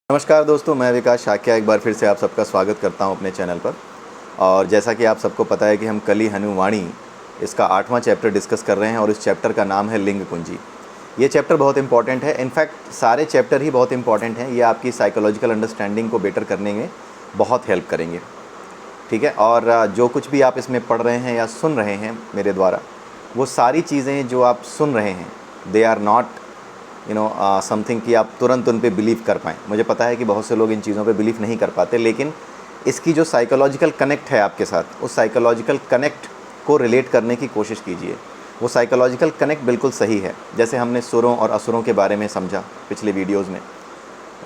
नमस्कार दोस्तों, मैं विकास शाक्या एक बार फिर से आप सबका स्वागत करता हूं अपने चैनल पर। और जैसा कि आप सबको पता है कि हम कली हनुवाणी इसका 8वां चैप्टर डिस्कस कर रहे हैं और इस चैप्टर का नाम है लिंग कुंजी। ये चैप्टर बहुत इंपॉर्टेंट है, इनफैक्ट सारे चैप्टर ही बहुत इंपॉर्टेंट हैं। ये आपकी साइकोलॉजिकल अंडरस्टैंडिंग को बेटर करने में बहुत हेल्प करेंगे, ठीक है। और जो कुछ भी आप इसमें पढ़ रहे हैं या सुन रहे हैं मेरे द्वारा, वो सारी चीज़ें जो आप सुन रहे हैं दे आर नॉट समथिंग कि आप तुरंत उन पे बिलीव कर पाएँ। मुझे पता है कि बहुत से लोग इन चीज़ों पे बिलीव नहीं कर पाते, लेकिन इसकी जो साइकोलॉजिकल कनेक्ट है आपके साथ, उस साइकोलॉजिकल कनेक्ट को रिलेट करने की कोशिश कीजिए। वो साइकोलॉजिकल कनेक्ट बिल्कुल सही है। जैसे हमने सुरों और असुरों के बारे में समझा पिछले वीडियोज़ में,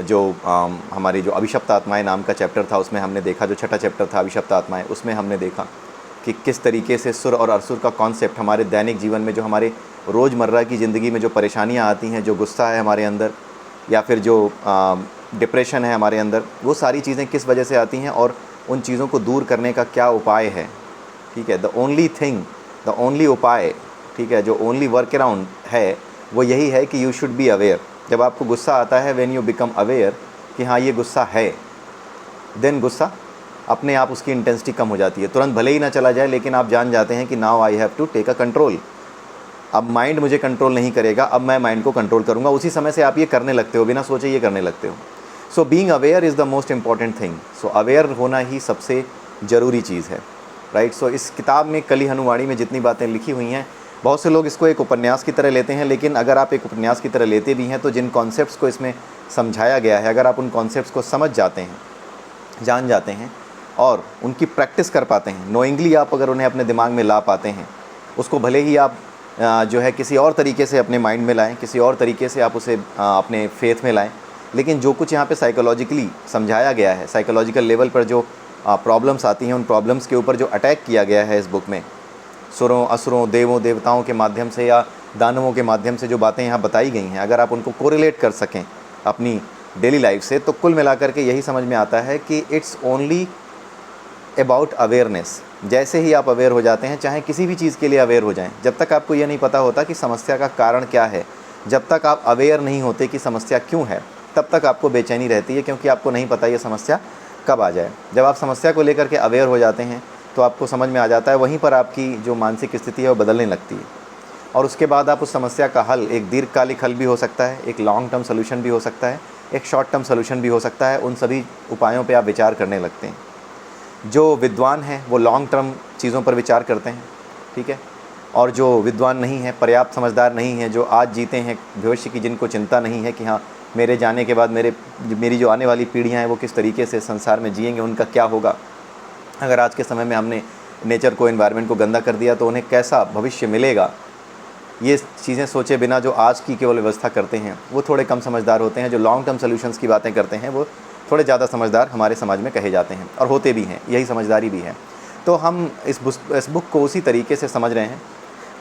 जो हमारी जो अभिशप्त आत्माएँ नाम का चैप्टर था उसमें हमने देखा, जो छठा चैप्टर था अभिशप्त आत्माएँ, उसमें हमने देखा कि किस तरीके से सुर और असुर का कॉन्सेप्ट हमारे दैनिक जीवन में, जो हमारे रोज़मर्रा की ज़िंदगी में जो परेशानियाँ आती हैं, जो गुस्सा है हमारे अंदर या फिर जो डिप्रेशन है हमारे अंदर, वो सारी चीज़ें किस वजह से आती हैं और उन चीज़ों को दूर करने का क्या उपाय है, ठीक है। द ओनली उपाय, ठीक है, जो ओनली वर्क अराउंड है वो यही है कि यू शुड बी अवेयर। जब आपको गुस्सा आता है, व्हेन यू बिकम अवेयर कि हाँ ये गुस्सा है, देन गुस्सा अपने आप उसकी इंटेंसिटी कम हो जाती है। तुरंत भले ही ना चला जाए, लेकिन आप जान जाते हैं कि now I have to take a control. अब माइंड मुझे कंट्रोल नहीं करेगा, अब मैं माइंड को कंट्रोल करूंगा। उसी समय से आप ये करने लगते हो, बिना सोचे ये करने लगते हो। So being aware is the most important thing. So aware होना ही सबसे ज़रूरी चीज़ है, राइट। सो इस किताब में, कली हनुवाणी में जितनी बातें लिखी हुई हैं, बहुत से लोग इसको एक उपन्यास की तरह लेते हैं, लेकिन अगर आप एक उपन्यास की तरह लेते भी हैं तो जिन कॉन्सेप्ट्स को इसमें समझाया गया है, अगर आप उन कॉन्सेप्ट्स को समझ जाते हैं, जान जाते हैं और उनकी प्रैक्टिस कर पाते हैं, नोइंगली आप अगर उन्हें अपने दिमाग में ला पाते हैं, उसको भले ही आप जो है किसी और तरीके से अपने माइंड में लाएं, किसी और तरीके से आप उसे अपने फेथ में लाएं, लेकिन जो कुछ यहाँ पे साइकोलॉजिकली समझाया गया है, साइकोलॉजिकल लेवल पर जो प्रॉब्लम्स आती हैं, उन प्रॉब्लम्स के ऊपर जो अटैक किया गया है इस बुक में, सुरों असुरों, देवों देवताओं के माध्यम से या दानवों के माध्यम से जो बातें यहाँ बताई गई हैं, अगर आप उनको कोरिलेट कर सकें अपनी डेली लाइफ से, तो कुल मिलाकर के यही समझ में आता है कि इट्स ओनली अबाउट अवेयरनेस। जैसे ही आप अवेयर हो जाते हैं, चाहे किसी भी चीज़ के लिए अवेयर हो जाएं, जब तक आपको ये नहीं पता होता कि समस्या का कारण क्या है, जब तक आप अवेयर नहीं होते कि समस्या क्यों है, तब तक आपको बेचैनी रहती है, क्योंकि आपको नहीं पता ये समस्या कब आ जाए। जब आप समस्या को लेकर के अवेयर हो जाते हैं तो आपको समझ में आ जाता है, वहीं पर आपकी जो मानसिक स्थिति है वो बदलने लगती है, और उसके बाद आप उस समस्या का हल, एक दीर्घकालिक हल भी हो सकता है, एक लॉन्ग टर्म सोल्यूशन भी हो सकता है, एक शॉर्ट टर्म सोल्यूशन भी हो सकता है। उन सभी उपायों पे आप विचार करने लगते हैं। जो विद्वान हैं वो लॉन्ग टर्म चीज़ों पर विचार करते हैं, ठीक है, और जो विद्वान नहीं है, पर्याप्त समझदार नहीं है, जो आज जीते हैं भविष्य की, जिनको चिंता नहीं है कि हाँ मेरे जाने के बाद मेरी जो आने वाली पीढ़ियाँ हैं वो किस तरीके से संसार में जिएंगे, उनका क्या होगा, अगर आज के समय में हमने नेचर को, एनवायरनमेंट को गंदा कर दिया तो उन्हें कैसा भविष्य मिलेगा, ये चीज़ें सोचे बिना जो आज की केवल व्यवस्था करते हैं वो थोड़े कम समझदार होते हैं। जो लॉन्ग टर्म सोल्यूशंस की बातें करते हैं वो थोड़े ज़्यादा समझदार हमारे समाज में कहे जाते हैं, और होते भी हैं, यही समझदारी भी है। तो हम इस बुक को उसी तरीके से समझ रहे हैं,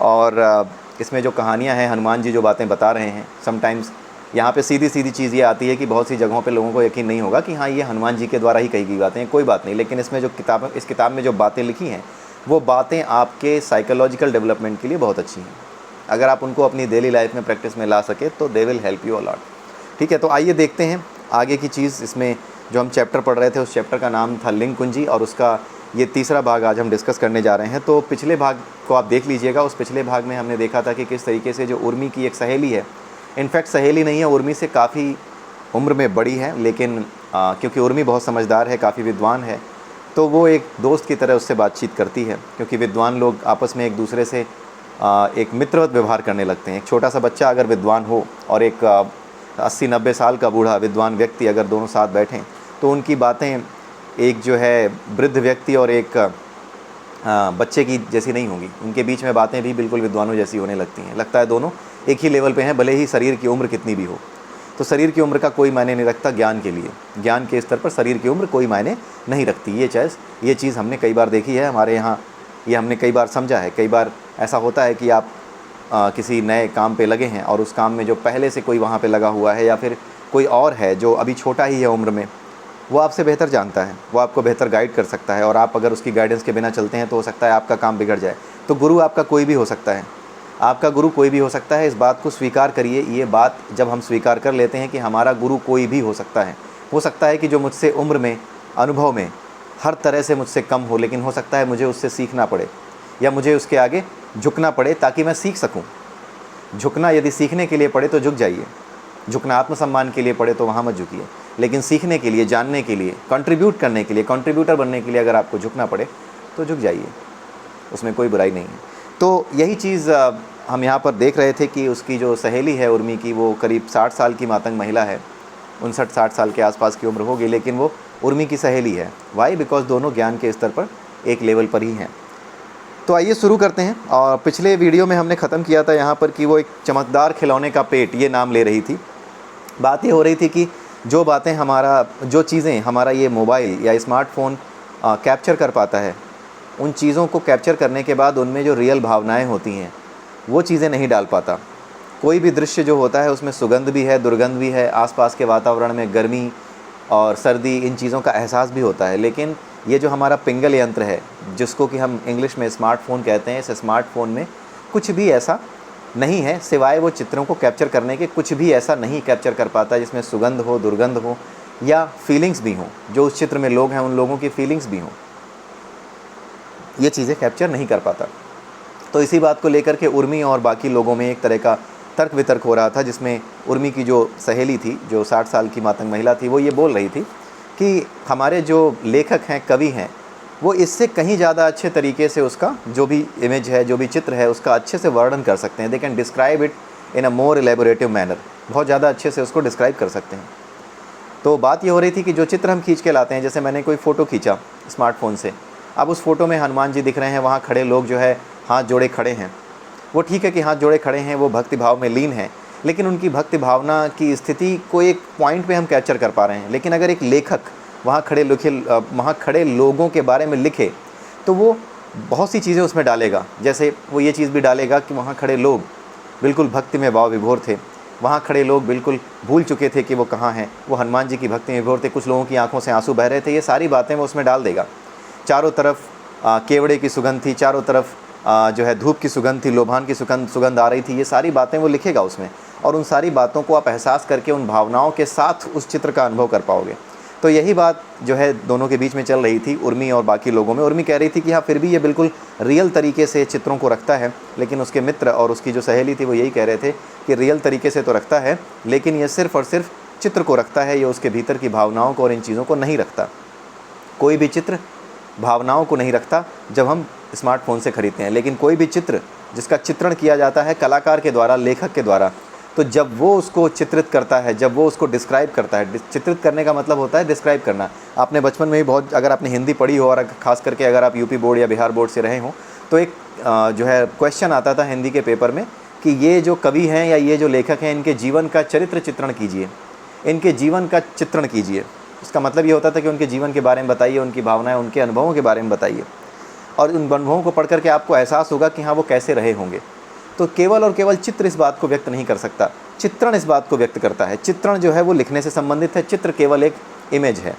और इसमें जो कहानियाँ हैं, हनुमान जी जो बातें बता रहे हैं, समटाइम्स यहाँ पे सीधी सीधी चीज़ ये आती है कि बहुत सी जगहों पे लोगों को यकीन नहीं होगा कि हाँ ये हनुमान जी के द्वारा ही कही गई बातें हैं। कोई बात नहीं, लेकिन इसमें जो इस किताब में जो बातें लिखी हैं, वो बातें आपके साइकोलॉजिकल डेवलपमेंट के लिए बहुत अच्छी हैं। अगर आप उनको अपनी डेली लाइफ में प्रैक्टिस में ला सके तो they will help you a lot, ठीक है। तो आइए देखते हैं आगे की चीज़। इसमें जो हम चैप्टर पढ़ रहे थे, उस चैप्टर का नाम था लिंग कुंजी, और उसका ये तीसरा भाग आज हम डिस्कस करने जा रहे हैं। तो पिछले भाग को आप देख लीजिएगा। उस पिछले भाग में हमने देखा था कि किस तरीके से जो उर्मी की एक सहेली है, इनफैक्ट सहेली नहीं है, उर्मी से काफ़ी उम्र में बड़ी है, लेकिन क्योंकि उर्मी बहुत समझदार है, काफ़ी विद्वान है, तो वो एक दोस्त की तरह उससे बातचीत करती है, क्योंकि विद्वान लोग आपस में एक दूसरे से एक मित्रवत व्यवहार करने लगते हैं। एक छोटा सा बच्चा अगर विद्वान हो और एक 80-90 साल का बूढ़ा विद्वान व्यक्ति अगर दोनों साथ बैठें, तो उनकी बातें एक जो है वृद्ध व्यक्ति और एक बच्चे की जैसी नहीं होंगी। उनके बीच में बातें भी बिल्कुल विद्वानों जैसी होने लगती हैं। लगता है दोनों एक ही लेवल पे हैं, भले ही शरीर की उम्र कितनी भी हो। तो शरीर की उम्र का कोई मायने नहीं रखता ज्ञान के लिए। ज्ञान के स्तर पर शरीर की उम्र कोई मायने नहीं रखती। ये चीज़ हमने कई बार देखी है हमारे यहाँ, ये हमने कई बार समझा है। कई बार ऐसा होता है कि आप किसी नए काम पे लगे हैं, और उस काम में जो पहले से कोई वहाँ पे लगा हुआ है, या फिर कोई और है जो अभी छोटा ही है उम्र में, वो आपसे बेहतर जानता है, वो आपको बेहतर गाइड कर सकता है, और आप अगर उसकी गाइडेंस के बिना चलते हैं तो हो सकता है आपका काम बिगड़ जाए। तो गुरु आपका कोई भी हो सकता है, आपका गुरु कोई भी हो सकता है। इस बात को स्वीकार करिए। ये बात जब हम स्वीकार कर लेते हैं कि हमारा गुरु कोई भी हो सकता है, हो सकता है कि जो मुझसे उम्र में, अनुभव में हर तरह से मुझसे कम हो, लेकिन हो सकता है मुझे उससे सीखना पड़े या मुझे उसके आगे झुकना पड़े ताकि मैं सीख सकूं। झुकना यदि सीखने के लिए पड़े तो झुक जाइए, झुकना आत्मसम्मान के लिए पड़े तो वहाँ मत झुकिए, लेकिन सीखने के लिए, जानने के लिए, कंट्रीब्यूट करने के लिए, कंट्रीब्यूटर बनने के लिए अगर आपको झुकना पड़े तो झुक जाइए, उसमें कोई बुराई नहीं है। तो यही चीज़ हम यहाँ पर देख रहे थे कि उसकी जो सहेली है उर्मी की, वो करीब 60 साल की मातंग महिला है, 59-60 साल के आसपास की उम्र होगी, लेकिन वो उर्मी की सहेली है। वाई? बिकॉज दोनों ज्ञान के स्तर पर एक लेवल पर ही हैं। तो आइए शुरू करते हैं। और पिछले वीडियो में हमने ख़त्म किया था यहाँ पर कि वो एक चमकदार खिलौने का पेट ये नाम ले रही थी। बात ये हो रही थी कि जो बातें जो चीज़ें हमारा ये मोबाइल या स्मार्टफोन कैप्चर कर पाता है, उन चीज़ों को कैप्चर करने के बाद उनमें जो रियल भावनाएं होती हैं वो चीज़ें नहीं डाल पाता। कोई भी दृश्य जो होता है उसमें सुगंध भी है, दुर्गंध भी है, आसपास के वातावरण में गर्मी और सर्दी, इन चीज़ों का एहसास भी होता है। लेकिन ये जो हमारा पिंगल यंत्र है, जिसको कि हम इंग्लिश में स्मार्टफ़ोन कहते हैं, इस स्मार्टफ़ोन में कुछ भी ऐसा नहीं है सिवाय वो चित्रों को कैप्चर करने के। कुछ भी ऐसा नहीं कैप्चर कर पाता जिसमें सुगंध हो, दुर्गंध हो या फीलिंग्स भी हों, जो उस चित्र में लोग हैं उन लोगों की फीलिंग्स भी हों, ये चीज़ें कैप्चर नहीं कर पाता। तो इसी बात को लेकर के उर्मी और बाकी लोगों में एक तरह का तर्क वितर्क हो रहा था, जिसमें उर्मी की जो सहेली थी, जो 60 साल की मातंग महिला थी, वो ये बोल रही थी कि हमारे जो लेखक हैं, कवि हैं, वो इससे कहीं ज़्यादा अच्छे तरीके से उसका जो भी इमेज है, जो भी चित्र है, उसका अच्छे से वर्णन कर सकते हैं। They can describe it in a more elaborative manner, बहुत ज़्यादा अच्छे से उसको डिस्क्राइब कर सकते हैं। तो बात ये हो रही थी कि जो चित्र हम खींच के लाते हैं, जैसे मैंने कोई फ़ोटो खींचा स्मार्टफोन से, अब उस फ़ोटो में हनुमान जी दिख रहे हैं, वहाँ खड़े लोग जो है हाथ जोड़े खड़े हैं। वो ठीक है कि हाथ जोड़े खड़े हैं, वो भक्ति भाव में लीन हैं, लेकिन उनकी भक्ति भावना की स्थिति को एक पॉइंट पे हम कैप्चर कर पा रहे हैं। लेकिन अगर एक लेखक वहाँ खड़े लोगों के बारे में लिखे तो वो बहुत सी चीज़ें उसमें डालेगा। जैसे वो ये चीज़ भी डालेगा कि वहाँ खड़े लोग बिल्कुल भक्ति में भाव विभोर थे, वहाँ खड़े लोग बिल्कुल भूल चुके थे कि वो कहाँ हैं, वो हनुमान जी की भक्ति में विभोर थे, कुछ लोगों की आंखों से आंसू बह रहे थे। ये सारी बातें वो उसमें डाल देगा। चारों तरफ केवड़े की सुगंध थी, चारों तरफ जो है धूप की सुगंध थी, लोभान की सुगंध आ रही थी। ये सारी बातें वो लिखेगा उसमें, और उन सारी बातों को आप एहसास करके उन भावनाओं के साथ उस चित्र का अनुभव कर पाओगे। तो यही बात जो है दोनों के बीच में चल रही थी, उर्मी और बाकी लोगों में। उर्मी कह रही थी कि हाँ, फिर भी ये बिल्कुल रियल तरीके से चित्रों को रखता है, लेकिन उसके मित्र और उसकी जो सहेली थी वो यही कह रहे थे कि रियल तरीके से तो रखता है, लेकिन ये सिर्फ़ और सिर्फ चित्र को रखता है, ये उसके भीतर की भावनाओं को और इन चीज़ों को नहीं रखता। कोई भी चित्र भावनाओं को नहीं रखता जब हम स्मार्टफोन से ख़रीदते हैं, लेकिन कोई भी चित्र जिसका चित्रण किया जाता है कलाकार के द्वारा, लेखक के द्वारा, तो जब वो उसको चित्रित करता है, जब वो उसको डिस्क्राइब करता है, चित्रित करने का मतलब होता है डिस्क्राइब करना। आपने बचपन में भी बहुत, अगर आपने हिंदी पढ़ी हो और ख़ास करके अगर आप यूपी बोर्ड या बिहार बोर्ड से रहे हों, तो एक जो है क्वेश्चन आता था हिंदी के पेपर में कि ये जो कवि हैं या ये जो लेखक हैं, इनके जीवन का चरित्र चित्रण कीजिए, इनके जीवन का चित्रण कीजिए। इसका मतलब ये होता था कि उनके जीवन के बारे में बताइए, उनकी भावनाएं, उनके अनुभवों के बारे में बताइए, और उन अनुभवों को पढ़ करके आपको एहसास होगा कि हाँ, वो कैसे रहे होंगे। तो केवल और केवल चित्र इस बात को व्यक्त नहीं कर सकता, चित्रण इस बात को व्यक्त करता है। चित्रण जो है वो लिखने से संबंधित है, चित्र केवल एक इमेज है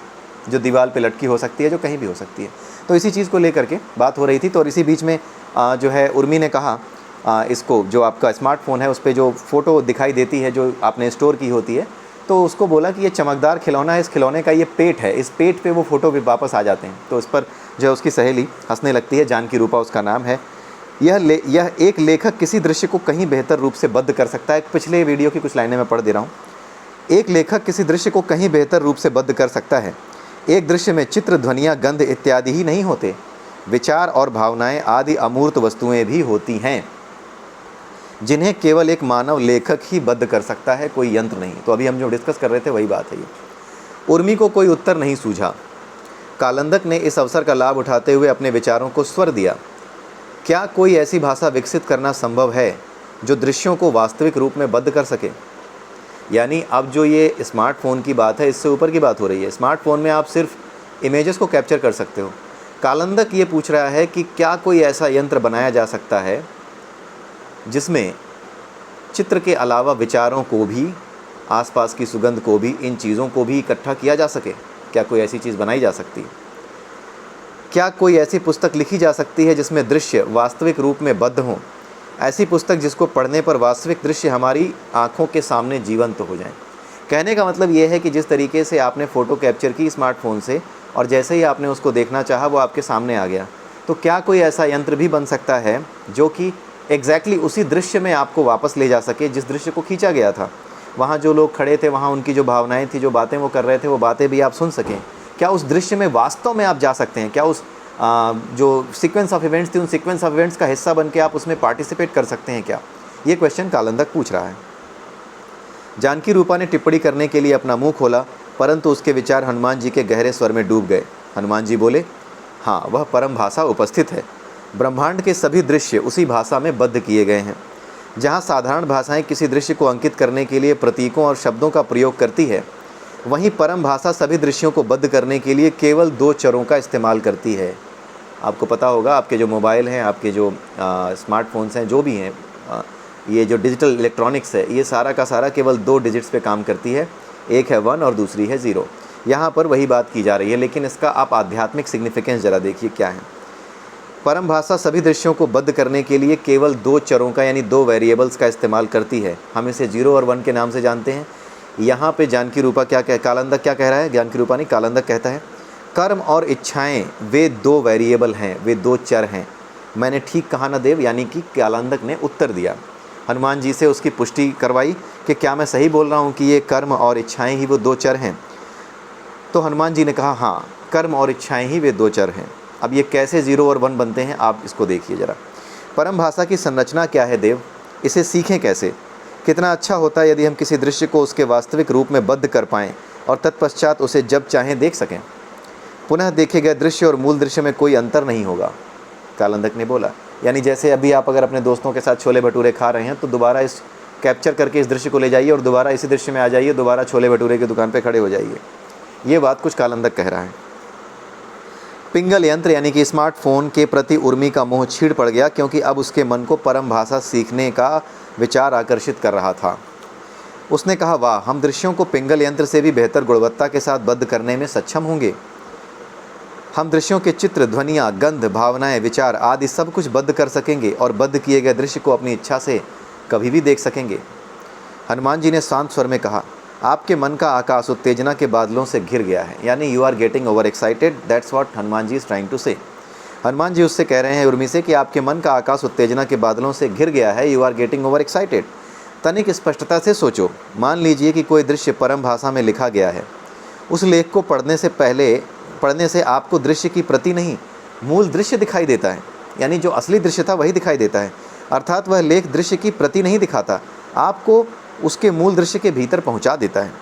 जो दीवार पे लटकी हो सकती है, जो कहीं भी हो सकती है। तो इसी चीज़ को लेकर के बात हो रही थी। तो और इसी बीच में जो है उर्मी ने कहा, इसको जो आपका स्मार्टफोन है उस पर जो फ़ोटो दिखाई देती है जो आपने स्टोर की होती है, तो उसको बोला कि ये चमकदार खिलौना है, इस खिलौने का ये पेट है, इस पेट पे वो फ़ोटो भी वापस आ जाते हैं। तो इस पर जो है उसकी सहेली हंसने लगती है, जानकी रूपा उसका नाम है। यह एक लेखक किसी दृश्य को कहीं बेहतर रूप से बद्ध कर सकता है। पिछले वीडियो की कुछ लाइनें मैं पढ़ दे रहा हूँ। एक लेखक किसी दृश्य को कहीं बेहतर रूप से बद्ध कर सकता है। एक दृश्य में चित्र, ध्वनियाँ, गंध इत्यादि ही नहीं होते, विचार और भावनाएं आदि अमूर्त वस्तुएं भी होती हैं, जिन्हें केवल एक मानव लेखक ही बद्ध कर सकता है, कोई यंत्र नहीं। तो अभी हम जो डिस्कस कर रहे थे वही बात है ये। उर्मी को कोई उत्तर नहीं सूझा। कालंदक ने इस अवसर का लाभ उठाते हुए अपने विचारों को स्वर दिया। क्या कोई ऐसी भाषा विकसित करना संभव है जो दृश्यों को वास्तविक रूप में बद्ध कर सके? यानी अब जो ये स्मार्टफोन की बात है, इससे ऊपर की बात हो रही है। स्मार्टफोन में आप सिर्फ इमेजेस को कैप्चर कर सकते हो। कालंदक ये पूछ रहा है कि क्या कोई ऐसा यंत्र बनाया जा सकता है जिसमें चित्र के अलावा विचारों को भी, आसपास की सुगंध को भी, इन चीज़ों को भी इकट्ठा किया जा सके? क्या कोई ऐसी चीज़ बनाई जा सकती है? क्या कोई ऐसी पुस्तक लिखी जा सकती है जिसमें दृश्य वास्तविक रूप में बद्ध हों? ऐसी पुस्तक जिसको पढ़ने पर वास्तविक दृश्य हमारी आँखों के सामने जीवंत हो जाएं। कहने का मतलब ये है कि जिस तरीके से आपने फ़ोटो कैप्चर की स्मार्टफोन से और जैसे ही आपने उसको देखना चाहा वो आपके सामने आ गया, तो क्या कोई ऐसा यंत्र भी बन सकता है जो कि एग्जैक्टली उसी दृश्य में आपको वापस ले जा सके जिस दृश्य को खींचा गया था? वहाँ जो लोग खड़े थे, वहाँ उनकी जो भावनाएं थी, जो बातें वो कर रहे थे, वो बातें भी आप सुन सकें। क्या उस दृश्य में वास्तव में आप जा सकते हैं? क्या उस जो सीक्वेंस ऑफ इवेंट्स थी, उन सीक्वेंस ऑफ इवेंट्स का हिस्सा बन के आप उसमें पार्टिसिपेट कर सकते हैं क्या? ये क्वेश्चन कालंदक पूछ रहा है। जानकी रूपा ने टिप्पणी करने के लिए अपना मुंह खोला, परंतु उसके विचार हनुमान जी के गहरे स्वर में डूब गए। हनुमान जी बोले, हाँ, वह परम भाषा उपस्थित है। ब्रह्मांड के सभी दृश्य उसी भाषा में बद्ध किए गए हैं। जहाँ साधारण भाषाएं किसी दृश्य को अंकित करने के लिए प्रतीकों और शब्दों का प्रयोग करती है, वहीं परम भाषा सभी दृश्यों को बद्ध करने के लिए केवल 2 चरों का इस्तेमाल करती है। आपको पता होगा, आपके जो मोबाइल हैं, आपके जो स्मार्टफोन्स हैं, जो भी हैं, ये जो डिजिटल इलेक्ट्रॉनिक्स है, ये सारा का सारा केवल 2 डिजिट्स पे काम करती है। एक है 1 और दूसरी है 0। यहाँ पर वही बात की जा रही है, लेकिन इसका आप आध्यात्मिक सिग्निफिकेंस ज़रा देखिए क्या है। परम भाषा सभी दृश्यों को बद्ध करने के लिए केवल 2 चरों का यानी 2 वेरिएबल्स का इस्तेमाल करती है। हम इसे 0 और 1 के नाम से जानते हैं। यहाँ पे जानकी रूपा कालंदक क्या कह रहा है? जानकी रूपा नहीं, कालंदक कहता है, कर्म और इच्छाएं वे 2 वेरिएबल हैं, वे 2 चर हैं। मैंने ठीक कहा ना देव? यानी कि कालंदक ने उत्तर दिया, हनुमान जी से उसकी पुष्टि करवाई कि क्या मैं सही बोल रहा हूँ कि ये कर्म और इच्छाएं ही वो 2 चर हैं? तो हनुमान जी ने कहा, हाँ, कर्म और इच्छाएं ही वे 2 चर हैं। अब ये कैसे 0 और 1 बनते हैं, आप इसको देखिए ज़रा। परम भाषा की संरचना क्या है देव? इसे सीखें कैसे? कितना अच्छा होता है यदि हम किसी दृश्य को उसके वास्तविक रूप में बद्ध कर पाएँ और तत्पश्चात उसे जब चाहें देख सकें। पुनः देखे गए दृश्य और मूल दृश्य में कोई अंतर नहीं होगा, कालंदक ने बोला। यानी जैसे अभी आप अगर अपने दोस्तों के साथ छोले भटूरे खा रहे हैं, तो दोबारा इस कैप्चर करके इस दृश्य को ले जाइए और दोबारा इसी दृश्य में आ जाइए, दोबारा छोले भटूरे की दुकान पे खड़े हो जाइए। ये बात कुछ कालंदक कह रहा है। पिंगल यंत्र यानी कि स्मार्टफोन के प्रति उर्मी का मोह छीड़ पड़ गया, क्योंकि अब उसके मन को परम भाषा सीखने का विचार आकर्षित कर रहा था। उसने कहा, वाह, हम दृश्यों को पिंगल यंत्र से भी बेहतर गुणवत्ता के साथ बद्ध करने में सक्षम होंगे। हम दृश्यों के चित्र, ध्वनियाँ, गंध, भावनाएं, विचार आदि सब कुछ बद्ध कर सकेंगे और बद्ध किए गए दृश्य को अपनी इच्छा से कभी भी देख सकेंगे। हनुमान जी ने शांत स्वर में कहा, आपके मन का आकाश उत्तेजना के बादलों से घिर गया है। यानी you are getting over excited, that's what Hanuman ji is trying to say. Hanuman जी उससे कह रहे हैं उर्मी से कि आपके मन का आकाश उत्तेजना के बादलों से घिर गया है, you are getting over excited. तनिक स्पष्टता से सोचो। मान लीजिए कि कोई दृश्य परम भाषा में लिखा गया है। उस लेख को पढ़ने से आपको दृश्य की प्रति नहीं, मूल दृश्य दिखाई देता है। यानी जो असली दृश्य था वही दिखाई देता है। अर्थात वह लेख दृश्य की प्रति नहीं दिखाता, आपको उसके मूल दृश्य के भीतर पहुंचा देता है।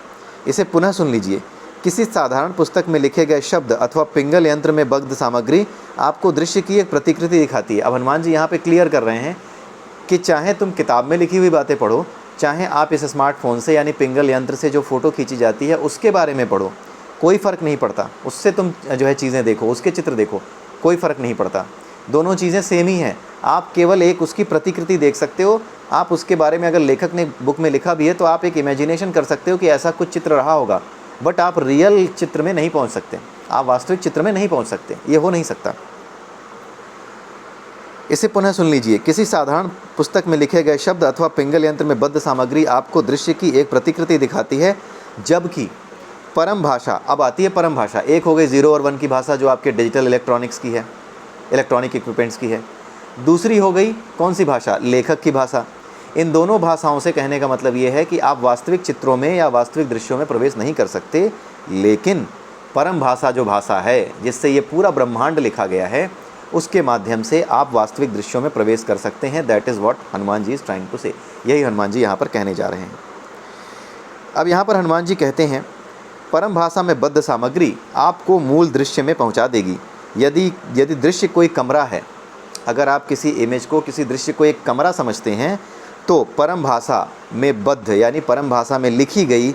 इसे पुनः सुन लीजिए। किसी साधारण पुस्तक में लिखे गए शब्द अथवा पिंगल यंत्र में बद्ध सामग्री आपको दृश्य की एक प्रतिकृति दिखाती है। अब हनुमान जी यहाँ पे क्लियर कर रहे हैं कि चाहे तुम किताब में लिखी हुई बातें पढ़ो, चाहे आप इस स्मार्टफोन से यानी पिंगल यंत्र से जो फ़ोटो खींची जाती है उसके बारे में पढ़ो, कोई फ़र्क नहीं पड़ता। उससे तुम जो है चीज़ें देखो, उसके चित्र देखो, कोई फ़र्क नहीं पड़ता। दोनों चीज़ें सेम ही हैं। आप केवल एक उसकी प्रतिकृति देख सकते हो। आप उसके बारे में अगर लेखक ने बुक में लिखा भी है तो आप एक इमेजिनेशन कर सकते हो कि ऐसा कुछ चित्र रहा होगा, बट आप रियल चित्र में नहीं पहुंच सकते, आप वास्तविक चित्र में नहीं पहुंच सकते, ये हो नहीं सकता। इसे पुनः सुन लीजिए। किसी साधारण पुस्तक में लिखे गए शब्द अथवा पिंगल यंत्र में बद्ध सामग्री आपको दृश्य की एक प्रतिकृति दिखाती है, जबकि परम भाषा, अब आती है परम भाषा। एक हो गई 0 और 1 की भाषा जो आपके डिजिटल इलेक्ट्रॉनिक्स की है, इलेक्ट्रॉनिक इक्विपमेंट्स की है। दूसरी हो गई कौन सी भाषा? लेखक की भाषा। इन दोनों भाषाओं से कहने का मतलब ये है कि आप वास्तविक चित्रों में या वास्तविक दृश्यों में प्रवेश नहीं कर सकते, लेकिन परम भाषा जो भाषा है जिससे ये पूरा ब्रह्मांड लिखा गया है, उसके माध्यम से आप वास्तविक दृश्यों में प्रवेश कर सकते हैं। That is what Hanuman ji is trying to say. यही हनुमान जी यहाँ पर कहने जा रहे हैं। अब यहाँ पर हनुमान जी कहते हैं, परम भाषा में बद्ध सामग्री आपको मूल दृश्य में पहुँचा देगी। यदि दृश्य कोई कमरा है, अगर आप किसी इमेज को, किसी दृश्य को एक कमरा समझते हैं, तो परम भाषा में बद्ध यानी परम भाषा में लिखी गई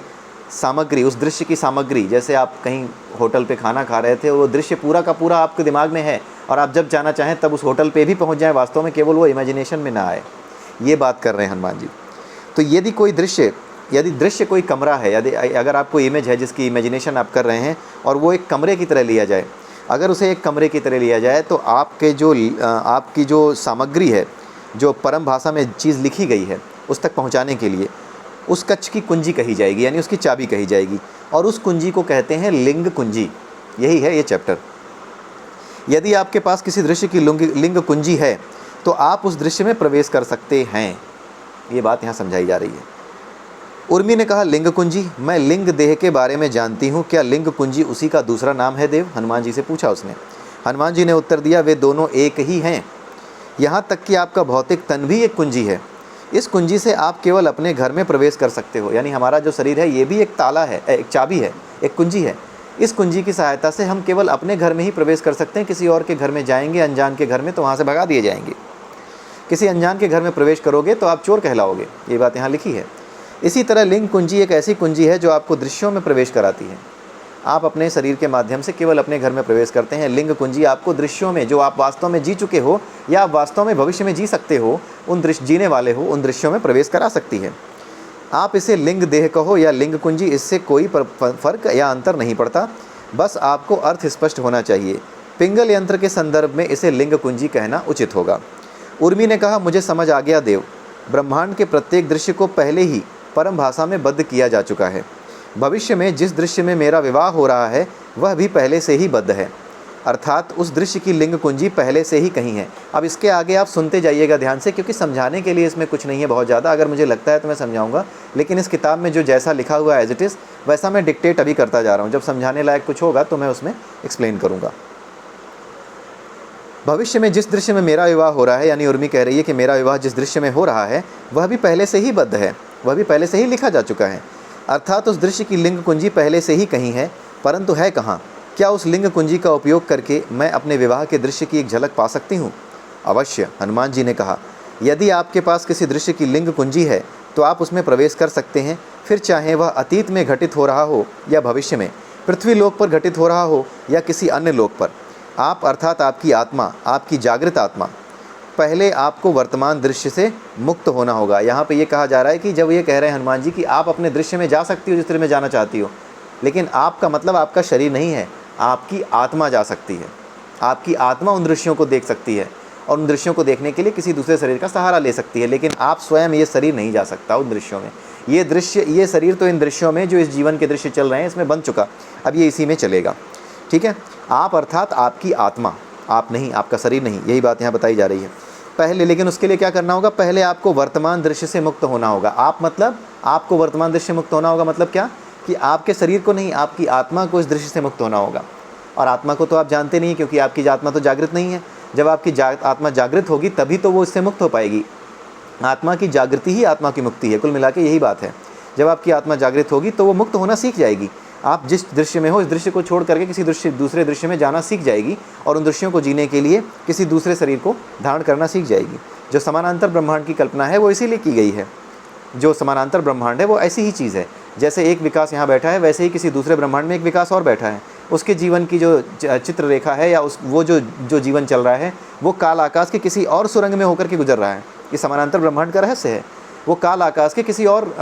सामग्री, उस दृश्य की सामग्री, जैसे आप कहीं होटल पे खाना खा रहे थे, वो दृश्य पूरा का पूरा आपके दिमाग में है और आप जब जाना चाहें तब उस होटल पे भी पहुंच जाएं, वास्तव में केवल वो इमेजिनेशन में ना आए। ये बात कर रहे हैं हनुमान जी। तो यदि दृश्य कोई कमरा है, अगर आपको इमेज है जिसकी इमेजिनेशन आप कर रहे हैं और वो एक कमरे की तरह लिया जाए, अगर उसे एक कमरे की तरह लिया जाए, तो आपकी जो सामग्री है, जो परम भाषा में चीज़ लिखी गई है, उस तक पहुंचाने के लिए उस कक्ष की कुंजी कही जाएगी, यानी उसकी चाबी कही जाएगी, और उस कुंजी को कहते हैं लिंग कुंजी। यही है ये चैप्टर। यदि आपके पास किसी दृश्य की लिंग कुंजी है तो आप उस दृश्य में प्रवेश कर सकते हैं। ये बात यहाँ समझाई जा रही है। उर्मी ने कहा, लिंग कुंजी, मैं लिंग देह के बारे में जानती हूँ, क्या लिंग कुंजी उसी का दूसरा नाम है देव? हनुमान जी से पूछा उसने। हनुमान जी ने उत्तर दिया, वे दोनों एक ही हैं। यहाँ तक कि आपका भौतिक तन भी एक कुंजी है। इस कुंजी से आप केवल अपने घर में प्रवेश कर सकते हो। यानी हमारा जो शरीर है ये भी एक ताला है, एक चाबी है, एक कुंजी है। इस कुंजी की सहायता से हम केवल अपने घर में ही प्रवेश कर सकते हैं। किसी और के घर में जाएंगे, अनजान के घर में, तो वहाँ से भगा दिए जाएंगे। किसी अनजान के घर में प्रवेश करोगे तो आप चोर कहलाओगे। ये बात यहाँ लिखी है। इसी तरह लिंग कुंजी एक ऐसी कुंजी है जो आपको दृश्यों में प्रवेश कराती है। आप अपने शरीर के माध्यम से केवल अपने घर में प्रवेश करते हैं। लिंग कुंजी आपको दृश्यों में, जो आप वास्तव में जी चुके हो या आप वास्तव में भविष्य में जी सकते हो, उन दृश्य जीने वाले हो, उन दृश्यों में प्रवेश करा सकती है। आप इसे लिंग देह कहो या लिंग कुंजी, इससे कोई फर्क या अंतर नहीं पड़ता, बस आपको अर्थ स्पष्ट होना चाहिए। पिंगल यंत्र के संदर्भ में इसे लिंग कुंजी कहना उचित होगा। उर्मी ने कहा, मुझे समझ आ गया देव। ब्रह्मांड के प्रत्येक दृश्य को पहले ही परम भाषा में बद्ध किया जा चुका है। भविष्य में जिस दृश्य में मेरा विवाह हो रहा है वह भी पहले से ही बद्ध है, अर्थात उस दृश्य की लिंग कुंजी पहले से ही कहीं है। अब इसके आगे आप सुनते जाइएगा ध्यान से, क्योंकि समझाने के लिए इसमें कुछ नहीं है बहुत ज़्यादा। अगर मुझे लगता है तो मैं समझाऊंगा, लेकिन इस किताब में जो जैसा लिखा हुआ है एज इट इज़ वैसा मैं डिक्टेट अभी करता जा रहा हूँ। जब समझाने लायक कुछ होगा तो मैं उसमें एक्सप्लेन करूँगा। भविष्य में जिस दृश्य में मेरा विवाह हो रहा है, यानी उर्मी कह रही है कि मेरा विवाह जिस दृश्य में हो रहा है वह भी पहले से ही बद्ध है, वह भी पहले से ही लिखा जा चुका है, अर्थात उस दृश्य की लिंग कुंजी पहले से ही कहीं है, परंतु है कहाँ? क्या उस लिंग कुंजी का उपयोग करके मैं अपने विवाह के दृश्य की एक झलक पा सकती हूँ? अवश्य, हनुमान जी ने कहा। यदि आपके पास किसी दृश्य की लिंग कुंजी है तो आप उसमें प्रवेश कर सकते हैं, फिर चाहे वह अतीत में घटित हो रहा हो या भविष्य में, पृथ्वी लोक पर घटित हो रहा हो या किसी अन्य लोक पर। आप अर्थात आपकी आत्मा, आपकी जागृत आत्मा, पहले आपको वर्तमान दृश्य से मुक्त होना होगा। यहाँ पे ये कहा जा रहा है कि जब ये कह रहे हैं हनुमान जी कि आप अपने दृश्य में जा सकती हो जिस तरह में जाना चाहती हो, लेकिन आपका मतलब आपका शरीर नहीं है, आपकी आत्मा जा सकती है। आपकी आत्मा उन दृश्यों को देख सकती है और उन दृश्यों को देखने के लिए किसी दूसरे शरीर का सहारा ले सकती है, लेकिन आप स्वयं ये शरीर नहीं जा सकता उन दृश्यों में। ये दृश्य, ये शरीर तो इन दृश्यों में जो इस जीवन के दृश्य चल रहे हैं इसमें बन चुका, अब ये इसी में चलेगा। ठीक है, आप अर्थात आपकी आत्मा, आप नहीं, आपका शरीर नहीं, यही बात यहाँ बताई जा रही है। पहले, लेकिन उसके लिए क्या करना होगा? पहले आपको वर्तमान दृश्य से मुक्त होना होगा। आप मतलब आपको वर्तमान दृश्य से मुक्त होना होगा, मतलब क्या कि आपके शरीर को नहीं, आपकी आत्मा को इस दृश्य से मुक्त होना होगा। और आत्मा को तो आप जानते नहीं, क्योंकि आपकी आत्मा तो जागृत नहीं है। जब आपकी आत्मा जागृत होगी तभी तो वो इससे मुक्त हो पाएगी। आत्मा की जागृति ही आत्मा की मुक्ति है, कुल मिला के यही बात है। जब आपकी आत्मा जागृत होगी तो वो मुक्त होना सीख जाएगी। आप जिस दृश्य में हो इस दृश्य को छोड़ करके किसी दूसरे दृश्य में जाना सीख जाएगी और उन दृश्यों को जीने के लिए किसी दूसरे शरीर को धारण करना सीख जाएगी। जो समानांतर ब्रह्मांड की कल्पना है वो इसीलिए की गई है। जो समानांतर ब्रह्मांड है वो ऐसी ही चीज़ है, जैसे एक विकास यहाँ बैठा है वैसे ही किसी दूसरे ब्रह्मांड में एक विकास और बैठा है। उसके जीवन की जो चित्र रेखा है या वो जो जीवन चल रहा है वो काल आकाश के किसी और सुरंग में होकर के गुजर रहा है। ये समानांतर ब्रह्मांड का रहस्य है। वो काल आकाश के किसी और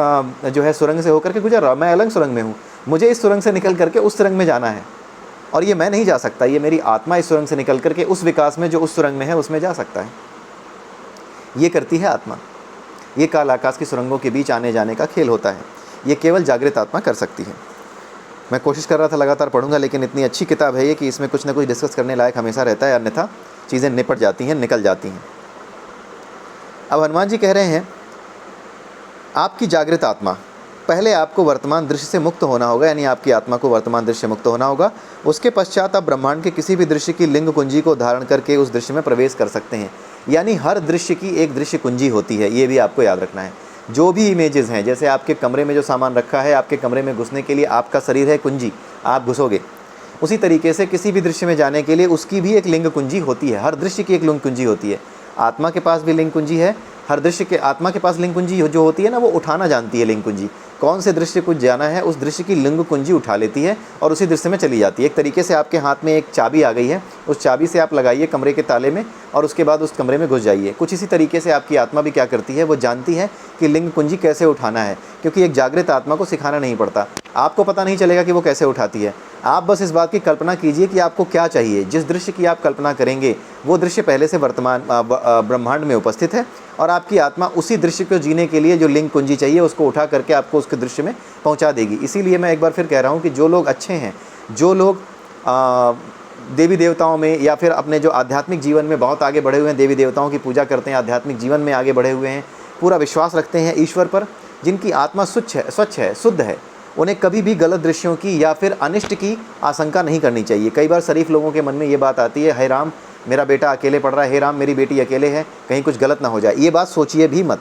जो है सुरंग से होकर के गुजर रहा है। मैं अलग सुरंग में हूँ, मुझे इस सुरंग से निकल करके उस सुरंग में जाना है और ये मैं नहीं जा सकता। ये मेरी आत्मा इस सुरंग से निकल करके उस विकास में जो उस सुरंग में है उसमें जा सकता है। ये करती है आत्मा। ये काल आकाश की सुरंगों के बीच आने जाने का खेल होता है। ये केवल जागृत आत्मा कर सकती है। मैं कोशिश कर रहा था लगातार पढ़ूंगा, लेकिन इतनी अच्छी किताब है ये कि इसमें कुछ ना कुछ डिस्कस करने लायक हमेशा रहता है, अन्यथा चीज़ें निपट जाती हैं, निकल जाती हैं। अब हनुमान जी कह रहे हैं, आपकी जागृत आत्मा, पहले आपको वर्तमान दृश्य से मुक्त होना होगा, यानी आपकी आत्मा को वर्तमान दृश्य से मुक्त होना होगा। उसके पश्चात आप ब्रह्मांड के किसी भी दृश्य की लिंग कुंजी को धारण करके उस दृश्य में प्रवेश कर सकते हैं। यानी हर दृश्य की एक दृश्य कुंजी होती है, ये भी आपको याद रखना है। जो भी इमेजेस हैं, जैसे आपके कमरे में जो सामान रखा है, आपके कमरे में घुसने के लिए आपका शरीर है कुंजी, आप घुसोगे। उसी तरीके से किसी भी दृश्य में जाने के लिए उसकी भी एक लिंग कुंजी होती है। हर दृश्य की एक लिंग कुंजी होती है। आत्मा के पास भी लिंग कुंजी है। हर दृश्य के आत्मा के पास लिंग कुंजी जो होती है ना, वो उठाना जानती है। लिंग कुंजी कौन से दृश्य को जाना है उस दृश्य की लिंग कुंजी उठा लेती है और उसी दृश्य में चली जाती है। एक तरीके से आपके हाथ में एक चाबी आ गई है, उस चाबी से आप लगाइए कमरे के ताले में और उसके बाद उस कमरे में घुस जाइए। कुछ इसी तरीके से आपकी आत्मा भी क्या करती है, वो जानती है कि लिंग कुंजी कैसे उठाना है, क्योंकि एक जागृत आत्मा को सिखाना नहीं पड़ता, आपको पता नहीं चलेगा कि वो कैसे उठाती है। आप बस इस बात की कल्पना कीजिए कि आपको क्या चाहिए। जिस दृश्य की आप कल्पना करेंगे वो दृश्य पहले से वर्तमान ब्रह्मांड में उपस्थित है, और आपकी आत्मा उसी दृश्य को जीने के लिए जो लिंग कुंजी चाहिए उसको उठा करके आपको उसके दृश्य में पहुंचा देगी। इसीलिए मैं एक बार फिर कह रहा हूं कि जो लोग अच्छे हैं, जो लोग देवी देवताओं में या फिर अपने जो आध्यात्मिक जीवन में बहुत आगे बढ़े हुए हैं, देवी देवताओं की पूजा करते हैं, आध्यात्मिक जीवन में आगे बढ़े हुए हैं, पूरा विश्वास रखते हैं ईश्वर पर, जिनकी आत्मा स्वच्छ है, शुद्ध है, उन्हें कभी भी गलत दृश्यों की या फिर अनिष्ट की आशंका नहीं करनी चाहिए। कई बार शरीफ लोगों के मन में ये बात आती है, हे राम मेरा बेटा अकेले पड़ रहा है, हे राम मेरी बेटी अकेले है, कहीं कुछ गलत ना हो जाए। ये बात सोचिए भी मत,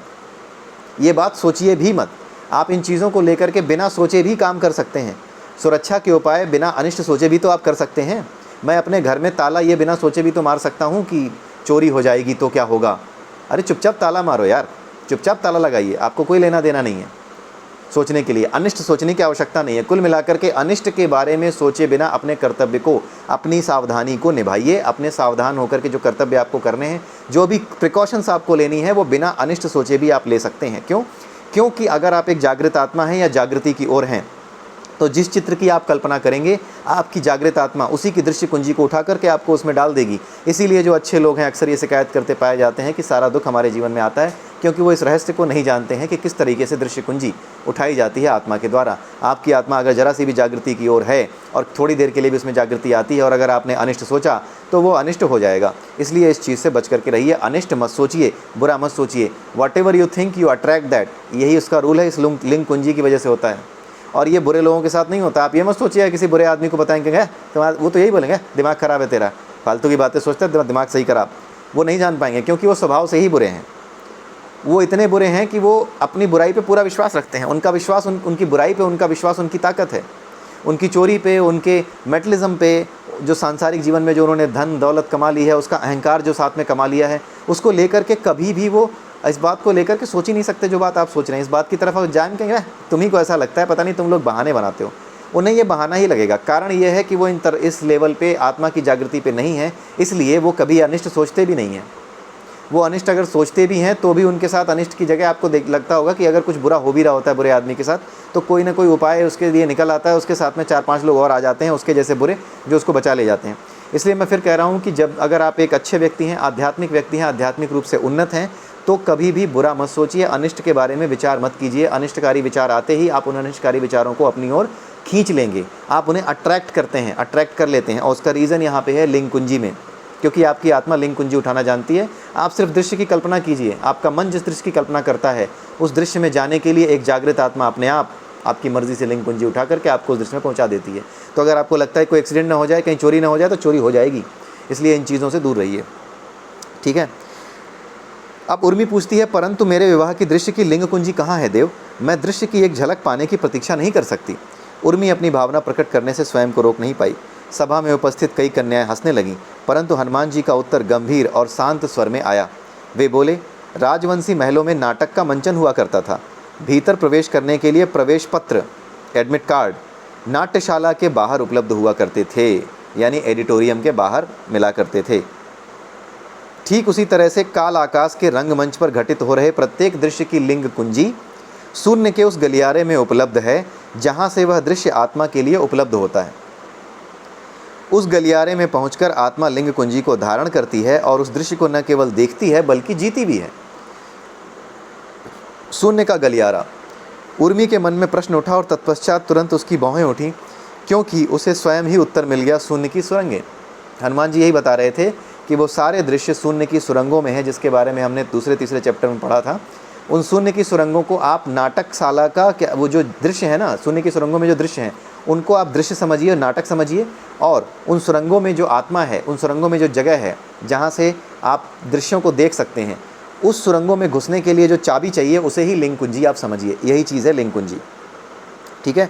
ये बात सोचिए भी मत। आप इन चीज़ों को लेकर के बिना सोचे भी काम कर सकते हैं। सुरक्षा के उपाय बिना अनिष्ट सोचे भी तो आप कर सकते हैं। मैं अपने घर में ताला ये बिना सोचे भी तो मार सकता हूँ कि चोरी हो जाएगी तो क्या होगा। अरे चुपचाप ताला मारो यार, चुपचाप ताला लगाइए, आपको कोई लेना देना नहीं है सोचने के लिए, अनिष्ट सोचने की आवश्यकता नहीं है। कुल मिलाकर के अनिष्ट के बारे में सोचे बिना अपने कर्तव्य को, अपनी सावधानी को निभाइए। अपने सावधान होकर के जो कर्तव्य आपको करने हैं, जो भी प्रिकॉशंस आपको लेनी है, वो बिना अनिष्ट सोचे भी आप ले सकते हैं। क्यों? क्योंकि अगर आप एक जागृत आत्मा हैं या जागृति की ओर हैं, तो जिस चित्र की आप कल्पना करेंगे, आपकी जागृत आत्मा उसी की दृश्य कुंजी को उठा करके आपको उसमें डाल देगी। इसीलिए जो अच्छे लोग हैं अक्सर ये शिकायत करते पाए जाते हैं कि सारा दुख हमारे जीवन में आता है, क्योंकि वो इस रहस्य को नहीं जानते हैं कि किस तरीके से दृश्य कुंजी उठाई जाती है आत्मा के द्वारा। आपकी आत्मा अगर जरा सी भी जागृति की ओर है और थोड़ी देर के लिए भी उसमें जागृति आती है, और अगर आपने अनिष्ट सोचा तो वो अनिष्ट हो जाएगा। इसलिए इस चीज़ से बच करके रहिए, अनिष्ट मत सोचिए, बुरा मत सोचिए। What ever you think you attract that, यही उसका रूल है, इस लिंग कुंजी की वजह से होता है। और ये बुरे लोगों के साथ नहीं होता। आप ये मत सोचिए किसी बुरे आदमी को बताएंगे तुम्हारा, वो तो यही बोलेंगे दिमाग ख़राब है तेरा, फालतू की बातें सोचता है, दिमाग सही खराब। वो नहीं जान पाएंगे, क्योंकि वो स्वभाव से ही बुरे हैं। वो इतने बुरे हैं कि वो अपनी बुराई पे पूरा विश्वास रखते हैं। उनका विश्वास उनकी बुराई पे, उनका विश्वास उनकी ताकत है। उनकी चोरी पे, उनके मेटलिज्म पे, जो सांसारिक जीवन में जो उन्होंने धन दौलत कमा ली है, उसका अहंकार जो साथ में कमा लिया है, उसको लेकर के कभी भी वो इस बात को लेकर के सोच ही नहीं सकते जो बात आप सोच रहे हैं। इस बात की तरफ जान के तुम्ही को ऐसा लगता है, पता नहीं तुम लोग बहाने बनाते हो। उन्हें ये बहाना ही लगेगा। कारण ये है कि वो इस लेवल पे आत्मा की जागृति पे नहीं है, इसलिए वो कभी अनिष्ट सोचते भी नहीं हैं। वो अनिष्ट अगर सोचते भी हैं तो भी उनके साथ अनिष्ट की जगह आपको लगता होगा कि अगर कुछ बुरा हो भी रहा होता है बुरे आदमी के साथ, तो कोई ना कोई उपाय उसके लिए निकल आता है, उसके साथ में 4-5 लोग और आ जाते हैं उसके जैसे बुरे, जो उसको बचा ले जाते हैं। इसलिए मैं फिर कह रहा हूँ कि जब अगर आप एक अच्छे व्यक्ति हैं, आध्यात्मिक व्यक्ति हैं, आध्यात्मिक रूप से उन्नत हैं, तो कभी भी बुरा मत सोचिए, अनिष्ट के बारे में विचार मत कीजिए। अनिष्टकारी विचार आते ही आप उन अनिष्टकारी विचारों को अपनी ओर खींच लेंगे, आप उन्हें अट्रैक्ट करते हैं, अट्रैक्ट कर लेते हैं। और उसका रीज़न यहाँ पे है लिंग कुंजी में, क्योंकि आपकी आत्मा लिंग कुंजी उठाना जानती है। आप सिर्फ दृश्य की कल्पना कीजिए, आपका मन जिस दृश्य की कल्पना करता है उस दृश्य में जाने के लिए एक जागृत आत्मा अपने आप आपकी मर्ज़ी से लिंग कुंजी उठा करके आपको उस दृश्य में पहुँचा देती है। तो अगर आपको लगता है कोई एक्सीडेंट ना हो जाए, कहीं चोरी ना हो जाए, तो चोरी हो जाएगी। इसलिए इन चीज़ों से दूर रहिए, ठीक है। अब उर्मी पूछती है, परंतु मेरे विवाह की दृश्य की लिंग कुंजी कहाँ है देव? मैं दृश्य की एक झलक पाने की प्रतीक्षा नहीं कर सकती। उर्मी अपनी भावना प्रकट करने से स्वयं को रोक नहीं पाई। सभा में उपस्थित कई कन्याएं हंसने लगीं, परंतु हनुमान जी का उत्तर गंभीर और शांत स्वर में आया। वे बोले, राजवंशी महलों में नाटक का मंचन हुआ करता था। भीतर प्रवेश करने के लिए प्रवेश पत्र, एडमिट कार्ड, नाट्यशाला के बाहर उपलब्ध हुआ करते थे, यानी एडिटोरियम के बाहर मिला करते थे। ठीक उसी तरह से काल आकाश के रंगमंच पर घटित हो रहे प्रत्येक दृश्य की लिंग कुंजी शून्य के उस गलियारे में उपलब्ध है जहाँ से वह दृश्य आत्मा के लिए उपलब्ध होता है। उस गलियारे में पहुंचकर आत्मा लिंग कुंजी को धारण करती है और उस दृश्य को न केवल देखती है बल्कि जीती भी है। शून्य का गलियारा। उर्मी के मन में प्रश्न उठा और तत्पश्चात तुरंत उसकी भौहें उठी, क्योंकि उसे स्वयं ही उत्तर मिल गया, शून्य की सुरंगें। हनुमान जी यही बता रहे थे कि वो सारे दृश्य शून्य की सुरंगों में हैं, जिसके बारे में हमने दूसरे तीसरे चैप्टर में पढ़ा था। उन शून्य की सुरंगों को आप नाटकशाला का क्या, वो जो दृश्य है ना, शून्य की सुरंगों में जो दृश्य हैं उनको आप दृश्य समझिए, नाटक समझिए। और उन सुरंगों में जो आत्मा है, उन सुरंगों में जो जगह है जहाँ से आप दृश्यों को देख सकते हैं, उस सुरंगों में घुसने के लिए जो चाबी चाहिए उसे ही लिंग कुंजी आप समझिए। यही चीज़ है लिंग कुंजी, ठीक है।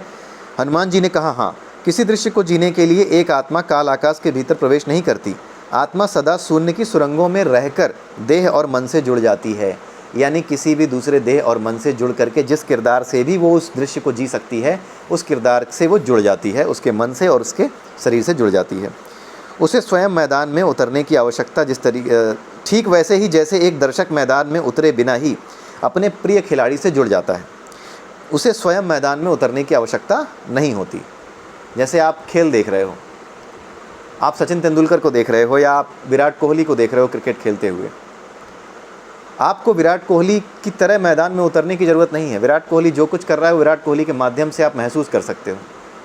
हनुमान जी ने कहा, हाँ, किसी दृश्य को जीने के लिए एक आत्मा काल आकाश के भीतर प्रवेश नहीं करती। आत्मा सदा शून्य की सुरंगों में रहकर देह और मन से जुड़ जाती है, यानी किसी भी दूसरे देह और मन से जुड़ करके जिस किरदार से भी वो उस दृश्य को जी सकती है, उस किरदार से वो जुड़ जाती है, उसके मन से और उसके शरीर से जुड़ जाती है। उसे स्वयं मैदान में उतरने की आवश्यकता ठीक वैसे ही जैसे एक दर्शक मैदान में उतरे बिना ही अपने प्रिय खिलाड़ी से जुड़ जाता है। उसे स्वयं मैदान में उतरने की आवश्यकता नहीं होती। जैसे आप खेल देख रहे हो, आप सचिन तेंदुलकर को देख रहे हो या आप विराट कोहली को देख रहे हो क्रिकेट खेलते हुए, आपको विराट कोहली की तरह मैदान में उतरने की ज़रूरत नहीं है। विराट कोहली जो कुछ कर रहा है वो विराट कोहली के माध्यम से आप महसूस कर सकते हो।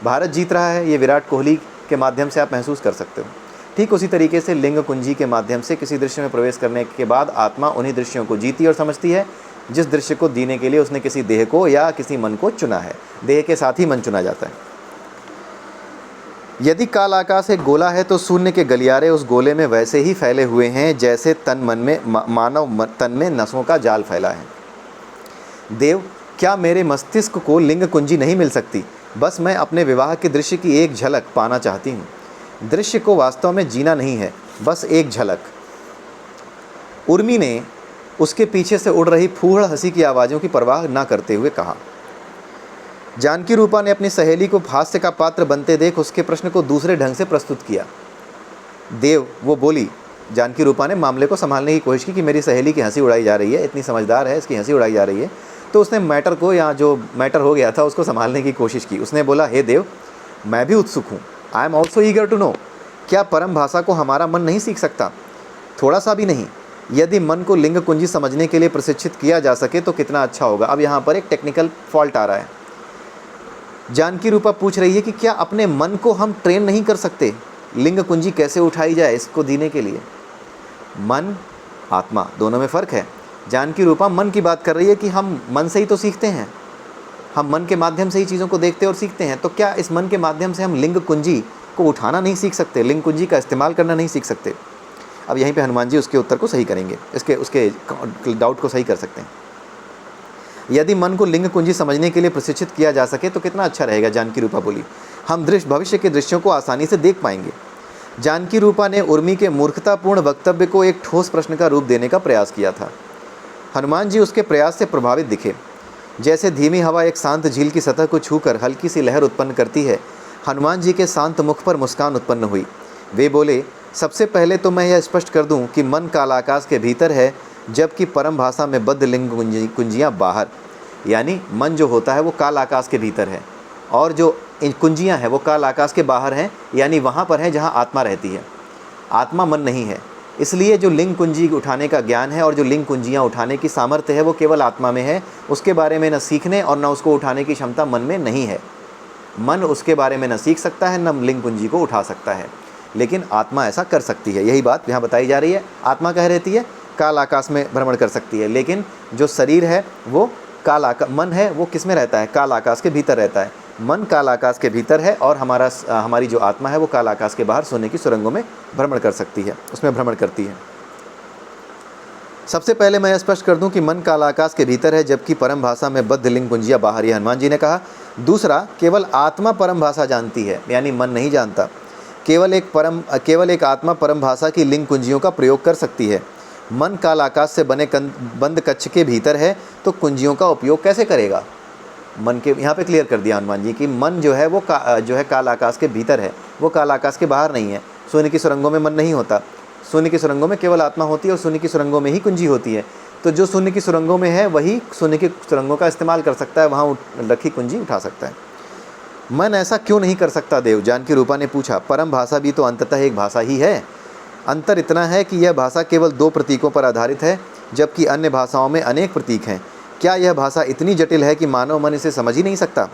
भारत जीत रहा है, ये विराट कोहली के माध्यम से आप महसूस कर सकते हो। ठीक उसी तरीके से लिंग कुंजी के माध्यम से किसी दृश्य में प्रवेश करने के बाद आत्मा उन्हीं दृश्यों को जीती और समझती है जिस दृश्य को जीने के लिए उसने किसी देह को या किसी मन को चुना है। देह के साथ ही मन चुना जाता है। यदि काल आकाश एक गोला है तो शून्य के गलियारे उस गोले में वैसे ही फैले हुए हैं जैसे तन मन में मानव तन में नसों का जाल फैला है। देव, क्या मेरे मस्तिष्क को लिंग कुंजी नहीं मिल सकती? बस मैं अपने विवाह के दृश्य की एक झलक पाना चाहती हूँ। दृश्य को वास्तव में जीना नहीं है, बस एक झलक। उर्मी ने उसके पीछे से उड़ रही फूहड़ हंसी की आवाज़ों की परवाह न करते हुए कहा। जानकी रूपा ने अपनी सहेली को हास्य का पात्र बनते देख उसके प्रश्न को दूसरे ढंग से प्रस्तुत किया। देव, वो बोली। जानकी रूपा ने मामले को संभालने की कोशिश की कि मेरी सहेली की हंसी उड़ाई जा रही है, इतनी समझदार है, इसकी हंसी उड़ाई जा रही है। तो उसने मैटर को, या जो मैटर हो गया था उसको संभालने की कोशिश की। उसने बोला, हे देव, मैं भी उत्सुक हूँ। I am also eager to know. क्या परम भाषा को हमारा मन नहीं सीख सकता? थोड़ा सा भी नहीं। यदि मन को लिंग कुंजी समझने के लिए प्रशिक्षित किया जा सके तो कितना अच्छा होगा। अब यहाँ पर एक टेक्निकल फॉल्ट आ रहा है। जानकी रूपा पूछ रही है कि क्या अपने मन को हम ट्रेन नहीं कर सकते? लिंग कुंजी कैसे उठाई जाए इसको जीने के लिए? मन, आत्मा, दोनों में फ़र्क है। जानकी रूपा मन की बात कर रही है कि हम मन से ही तो सीखते हैं, हम मन के माध्यम से ही चीज़ों को देखते और सीखते हैं। तो क्या इस मन के माध्यम से हम लिंग कुंजी को उठाना नहीं सीख सकते, लिंग कुंजी का इस्तेमाल करना नहीं सीख सकते? अब यहीं पे हनुमान जी उसके उत्तर को सही करेंगे, उसके डाउट को सही कर सकते हैं। यदि मन को लिंग कुंजी समझने के लिए प्रशिक्षित किया जा सके तो कितना अच्छा रहेगा, जानकी रूपा बोली। हम भविष्य के दृश्यों को आसानी से देख पाएंगे। जानकी रूपा ने उर्मी के मूर्खतापूर्ण वक्तव्य को एक ठोस प्रश्न का रूप देने का प्रयास किया था। हनुमान जी उसके प्रयास से प्रभावित दिखे। जैसे धीमी हवा एक शांत झील की सतह को छूकर हल्की सी लहर उत्पन्न करती है, हनुमान जी के शांत मुख पर मुस्कान उत्पन्न हुई। वे बोले, सबसे पहले तो मैं यह स्पष्ट कर दूं कि मन काल आकाश के भीतर है, जबकि परम भाषा में बद्ध लिंग कुंजियाँ बाहर। यानी मन जो होता है वो काल आकाश के भीतर है और जो कुंजियाँ हैं वो काल आकाश के बाहर हैं, यानी वहाँ पर है जहाँ आत्मा रहती है। आत्मा मन नहीं है। इसलिए जो लिंग कुंजी उठाने का ज्ञान है और जो लिंग कुंजियाँ उठाने की सामर्थ्य है वो केवल आत्मा में है। उसके बारे में न सीखने और न उसको उठाने की क्षमता मन में नहीं है। मन उसके बारे में न सीख सकता है, न लिंग कुंजी को उठा सकता है, लेकिन आत्मा ऐसा कर सकती है। यही बात यहाँ बताई जा रही है। आत्मा कह रहती है काल आकाश में भ्रमण कर सकती है, लेकिन जो शरीर है वो मन है वो किस में रहता है? काल आकाश के भीतर रहता है। मन काल आकाश के भीतर है और हमारी जो आत्मा है वो काल आकाश के बाहर सोने की सुरंगों में भ्रमण कर सकती है, उसमें भ्रमण करती है। सबसे पहले मैं स्पष्ट कर दूं कि मन काल आकाश के भीतर है, जबकि परम भाषा में बद्ध लिंग कुंजियाँ बाहर, ये हनुमान जी ने कहा। दूसरा, केवल आत्मा परम भाषा जानती है, यानी मन नहीं जानता। केवल एक आत्मा परम भाषा की लिंग कुंजियों का प्रयोग कर सकती है। मन काल आकाश से बने बंद कक्ष के भीतर है तो कुंजियों का उपयोग कैसे करेगा? मन के यहाँ पे क्लियर कर दिया हनुमान जी कि मन जो है वो जो है काल आकाश के भीतर है, वो काल आकाश के बाहर नहीं है। शून्य की सुरंगों में मन नहीं होता, शून्य की सुरंगों में केवल आत्मा होती है और शून्य की सुरंगों में ही कुंजी होती है। तो जो शून्य की सुरंगों में है वही शून्य की सुरंगों का इस्तेमाल कर सकता है, वहाँ रखी कुंजी उठा सकता है। मन ऐसा क्यों नहीं कर सकता देव? जानकी रूपा ने पूछा। परम भाषा भी तो अंततः एक भाषा ही है। अंतर इतना है कि यह भाषा केवल 2 प्रतीकों पर आधारित है, जबकि अन्य भाषाओं में अनेक प्रतीक हैं। क्या यह भाषा इतनी जटिल है कि मानव मन इसे समझ ही नहीं सकता?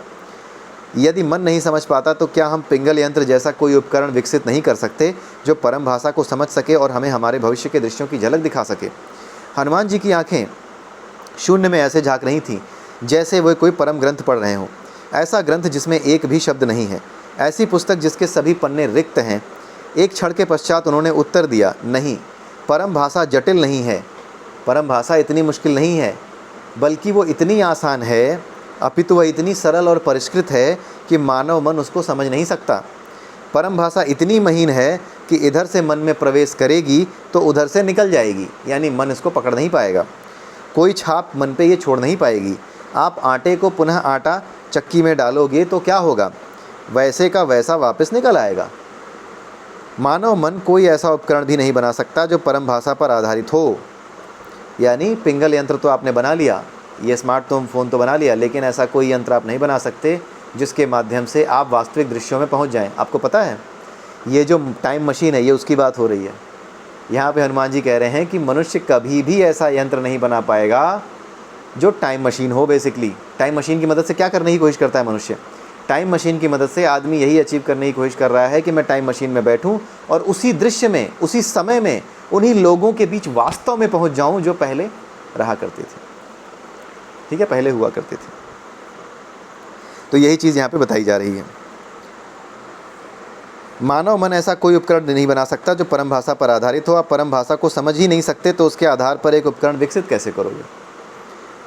यदि मन नहीं समझ पाता तो क्या हम पिंगल यंत्र जैसा कोई उपकरण विकसित नहीं कर सकते जो परम भाषा को समझ सके और हमें हमारे भविष्य के दृश्यों की झलक दिखा सके? हनुमान जी की आंखें शून्य में ऐसे झांक रही थीं जैसे वे कोई परम ग्रंथ पढ़ रहे हों। ऐसा ग्रंथ जिसमें एक भी शब्द नहीं है, ऐसी पुस्तक जिसके सभी पन्ने रिक्त हैं। एक क्षण के पश्चात उन्होंने उत्तर दिया, नहीं, परम भाषा जटिल नहीं है। परम भाषा इतनी मुश्किल नहीं है, बल्कि वो इतनी आसान है, अपितु वह इतनी सरल और परिष्कृत है कि मानव मन उसको समझ नहीं सकता। परम भाषा इतनी महीन है कि इधर से मन में प्रवेश करेगी तो उधर से निकल जाएगी, यानी मन इसको पकड़ नहीं पाएगा। कोई छाप मन पे ये छोड़ नहीं पाएगी। आप आटे को पुनः आटा चक्की में डालोगे तो क्या होगा? वैसे का वैसा वापस निकल आएगा। मानव मन कोई ऐसा उपकरण भी नहीं बना सकता जो परम भाषा पर आधारित हो। यानी पिंगल यंत्र तो आपने बना लिया, ये स्मार्ट फ़ोन तो बना लिया, लेकिन ऐसा कोई यंत्र आप नहीं बना सकते जिसके माध्यम से आप वास्तविक दृश्यों में पहुंच जाएं। आपको पता है, ये जो टाइम मशीन है, ये उसकी बात हो रही है। यहाँ पे हनुमान जी कह रहे हैं कि मनुष्य कभी भी ऐसा यंत्र नहीं बना पाएगा जो टाइम मशीन हो। बेसिकली टाइम मशीन की मदद से क्या करने की कोशिश करता है मनुष्य? टाइम मशीन की मदद से आदमी यही अचीव करने की कोशिश कर रहा है कि मैं टाइम मशीन में बैठूं और उसी दृश्य में, उसी समय में, उन्हीं लोगों के बीच वास्तव में पहुंच जाऊं जो पहले रहा करते थे। ठीक है, पहले हुआ करते थे। तो यही चीज़ यहाँ पे बताई जा रही है। मानव मन ऐसा कोई उपकरण नहीं बना सकता जो परम भाषा पर आधारित हो। आप परम भाषा को समझ ही नहीं सकते तो उसके आधार पर एक उपकरण विकसित कैसे करोगे?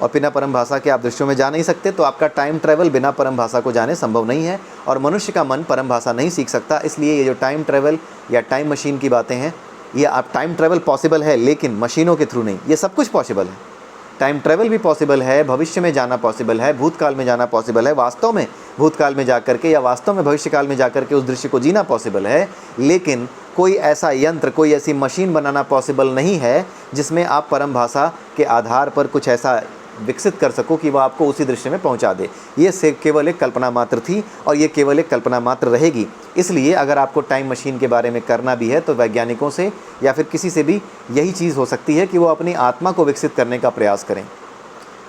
और बिना परम भाषा के आप दृश्यों में जा नहीं सकते, तो आपका टाइम ट्रैवल बिना परम भाषा को जाने संभव नहीं है। और मनुष्य का मन परम भाषा नहीं सीख सकता। इसलिए ये जो टाइम ट्रैवल या टाइम मशीन की बातें हैं, ये आप टाइम ट्रैवल पॉसिबल है, लेकिन मशीनों के थ्रू नहीं। ये सब कुछ पॉसिबल है। टाइम ट्रैवल भी पॉसिबल है, भविष्य में जाना पॉसिबल है, भूतकाल में जाना पॉसिबल है, वास्तव में भूतकाल में जा करके या वास्तव में भविष्यकाल में जा करके उस दृश्य को जीना पॉसिबल है। लेकिन कोई ऐसा यंत्र, कोई ऐसी मशीन बनाना पॉसिबल नहीं है जिसमें आप परम भाषा के आधार पर कुछ ऐसा विकसित कर सको कि वह आपको उसी दृश्य में पहुंचा दे। ये सिर्फ केवल एक कल्पना मात्र थी और ये केवल एक कल्पना मात्र रहेगी। इसलिए अगर आपको टाइम मशीन के बारे में करना भी है तो वैज्ञानिकों से या फिर किसी से भी यही चीज़ हो सकती है कि वो अपनी आत्मा को विकसित करने का प्रयास करें।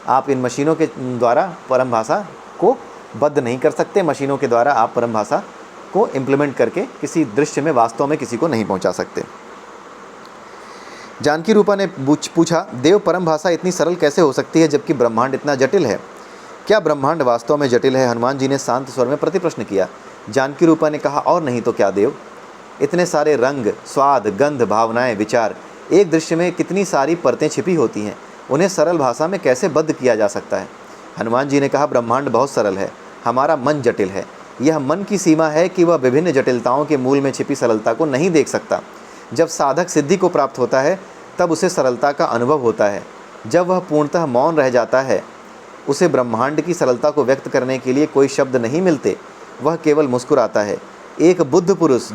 आप इन मशीनों के द्वारा परम भाषा को बद्ध नहीं कर सकते। मशीनों के द्वारा आप परम भाषा को इम्प्लीमेंट करके किसी दृश्य में वास्तव में किसी को नहीं पहुँचा सकते। जानकी रूपा ने पूछा, देव परम भाषा इतनी सरल कैसे हो सकती है जबकि ब्रह्मांड इतना जटिल है? क्या ब्रह्मांड वास्तव में जटिल है? हनुमान जी ने शांत स्वर में प्रति प्रश्न किया। जानकी रूपा ने कहा, और नहीं तो क्या देव, इतने सारे रंग, स्वाद, गंध, भावनाएं, विचार, एक दृश्य में कितनी सारी परतें छिपी होती हैं, उन्हें सरल भाषा में कैसे बद्ध किया जा सकता है? हनुमान जी ने कहा, ब्रह्मांड बहुत सरल है, हमारा मन जटिल है। यह मन की सीमा है कि वह विभिन्न जटिलताओं के मूल में छिपी सरलता को नहीं देख सकता। जब साधक सिद्धि को प्राप्त होता है तब उसे सरलता का अनुभव होता है। जब वह पूर्णतः मौन रह जाता है, उसे ब्रह्मांड की सरलता को व्यक्त करने के लिए कोई शब्द नहीं मिलते, वह केवल मुस्कुराता है। एक बुद्ध पुरुष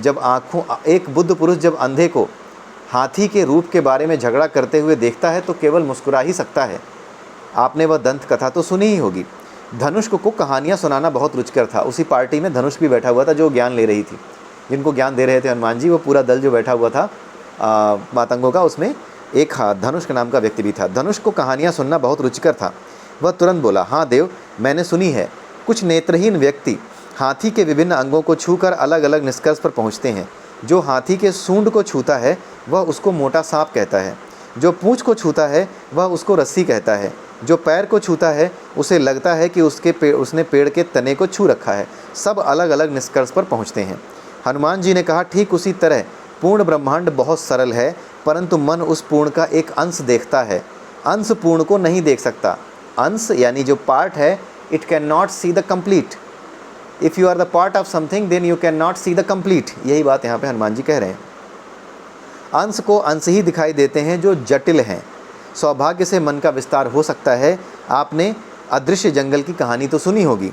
जब अंधे को हाथी के रूप के बारे में झगड़ा करते हुए देखता है तो केवल मुस्कुरा ही सकता है। आपने वह दंत कथा तो सुनी ही होगी। धनुष को कहानियाँ सुनाना बहुत रुचिकर था। उसी पार्टी में धनुष भी बैठा हुआ था जो ज्ञान ले रही थी, जिनको ज्ञान दे रहे थे हनुमान जी, वो पूरा दल जो बैठा हुआ था मातंगों का, उसमें एक धनुष के नाम का व्यक्ति भी था। धनुष को कहानियाँ सुनना बहुत रुचिकर था। वह तुरंत बोला, हाँ देव, मैंने सुनी है। कुछ नेत्रहीन व्यक्ति हाथी के विभिन्न अंगों को छूकर अलग अलग निष्कर्ष पर पहुँचते हैं। जो हाथी के सूंड को छूता है वह उसको मोटा सांप कहता है, जो पूँछ को छूता है वह उसको रस्सी कहता है, जो पैर को छूता है उसे लगता है कि उसने पेड़ के तने को छू रखा है। सब अलग अलग निष्कर्ष पर पहुँचते हैं। हनुमान जी ने कहा, ठीक उसी तरह पूर्ण ब्रह्मांड बहुत सरल है, परंतु मन उस पूर्ण का एक अंश देखता है, अंश पूर्ण को नहीं देख सकता। अंश यानी जो पार्ट है, it can not see the complete. If you are the part of something then you can not see the complete. यही बात यहाँ पे हनुमान जी कह रहे हैं। अंश को अंश ही दिखाई देते हैं जो जटिल हैं। सौभाग्य से मन का विस्तार हो सकता है। आपने अदृश्य जंगल की कहानी तो सुनी होगी।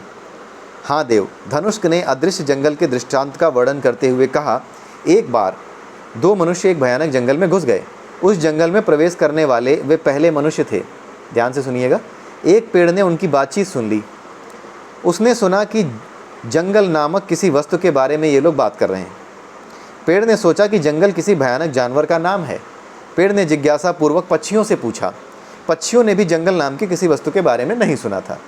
हाँ देव, धनुष ने अदृश्य जंगल के दृष्टांत का वर्णन करते हुए कहा, एक बार दो मनुष्य एक भयानक जंगल में घुस गए। उस जंगल में प्रवेश करने वाले वे पहले मनुष्य थे। ध्यान से सुनिएगा। एक पेड़ ने उनकी बातचीत सुन ली। उसने सुना कि जंगल नामक किसी वस्तु के बारे में ये लोग बात कर रहे हैं। पेड़ ने सोचा कि जंगल किसी भयानक जानवर का नाम है। पेड़ ने जिज्ञासा पूर्वक पक्षियों से पूछा। पक्षियों ने भी जंगल नाम की किसी वस्तु के बारे में नहीं सुना था।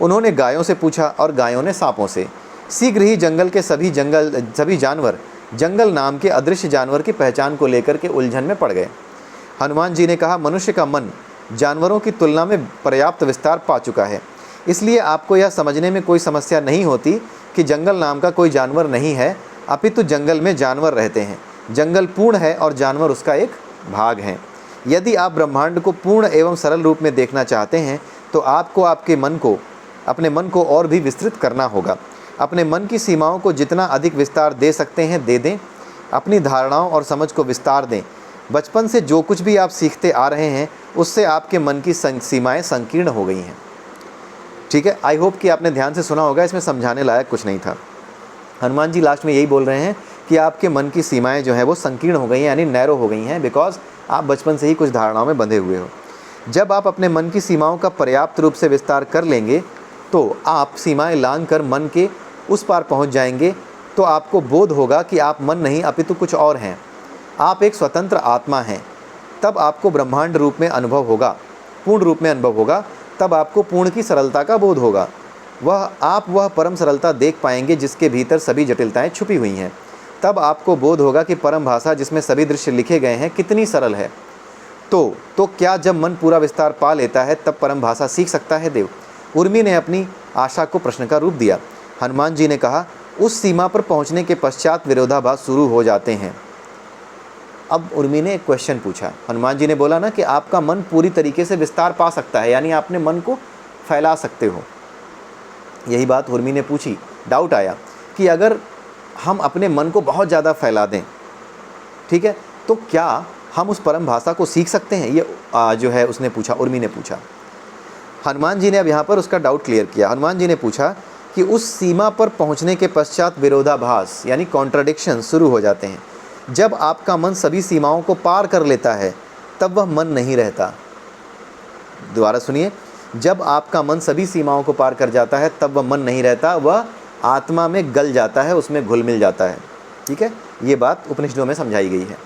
उन्होंने गायों से पूछा और गायों ने सांपों से। शीघ्र ही जंगल के सभी जानवर जंगल नाम के अदृश्य जानवर की पहचान को लेकर के उलझन में पड़ गए। हनुमान जी ने कहा, मनुष्य का मन जानवरों की तुलना में पर्याप्त विस्तार पा चुका है, इसलिए आपको यह समझने में कोई समस्या नहीं होती कि जंगल नाम का कोई जानवर नहीं है, अपितु जंगल में जानवर रहते हैं। जंगल पूर्ण है और जानवर उसका एक भाग हैं। यदि आप ब्रह्मांड को पूर्ण एवं सरल रूप में देखना चाहते हैं तो आपको अपने मन को और भी विस्तृत करना होगा। अपने मन की सीमाओं को जितना अधिक विस्तार दे सकते हैं दे दें। अपनी धारणाओं और समझ को विस्तार दें। बचपन से जो कुछ भी आप सीखते आ रहे हैं उससे आपके मन की सीमाएं संकीर्ण हो गई हैं। ठीक है, आई होप कि आपने ध्यान से सुना होगा। इसमें समझाने लायक कुछ नहीं था। हनुमान जी लास्ट में यही बोल रहे हैं कि आपके मन की सीमाएं जो हैं वो संकीर्ण हो गई हैं, यानी नैरो हो गई हैं, बिकॉज आप बचपन से ही कुछ धारणाओं में बंधे हुए हो। जब आप अपने मन की सीमाओं का पर्याप्त रूप से विस्तार कर लेंगे तो आप सीमाएं लांघकर मन के उस पार पहुंच जाएंगे। तो आपको बोध होगा कि आप मन नहीं अपितु कुछ और हैं, आप एक स्वतंत्र आत्मा हैं। तब आपको ब्रह्मांड रूप में अनुभव होगा, पूर्ण रूप में अनुभव होगा। तब आपको पूर्ण की सरलता का बोध होगा। वह परम सरलता देख पाएंगे जिसके भीतर सभी जटिलताएं छुपी हुई हैं। तब आपको बोध होगा कि परम भाषा जिसमें सभी दृश्य लिखे गए हैं कितनी सरल है। तो क्या जब मन पूरा विस्तार पा लेता है तब परम भाषा सीख सकता है देव? उर्मी ने अपनी आशा को प्रश्न का रूप दिया। हनुमान जी ने कहा, उस सीमा पर पहुंचने के पश्चात विरोधाभास शुरू हो जाते हैं। अब उर्मी ने एक क्वेश्चन पूछा। हनुमान जी ने बोला ना कि आपका मन पूरी तरीके से विस्तार पा सकता है, यानी आपने मन को फैला सकते हो। यही बात उर्मी ने पूछी। डाउट आया कि अगर हम अपने मन को बहुत ज़्यादा फैला दें, ठीक है, तो क्या हम उस परम भाषा को सीख सकते हैं? ये जो है उसने पूछा, उर्मी ने पूछा। हनुमान जी ने अब यहाँ पर उसका डाउट क्लियर किया। हनुमान जी ने पूछा कि उस सीमा पर पहुँचने के पश्चात विरोधाभास यानी कॉन्ट्राडिक्शन शुरू हो जाते हैं। जब आपका मन सभी सीमाओं को पार कर लेता है तब वह मन नहीं रहता। दोबारा सुनिए, जब आपका मन सभी सीमाओं को पार कर जाता है तब वह मन नहीं रहता, वह आत्मा में गल जाता है, उसमें घुल मिल जाता है। ठीक है, ये बात उपनिषदों में समझाई गई है।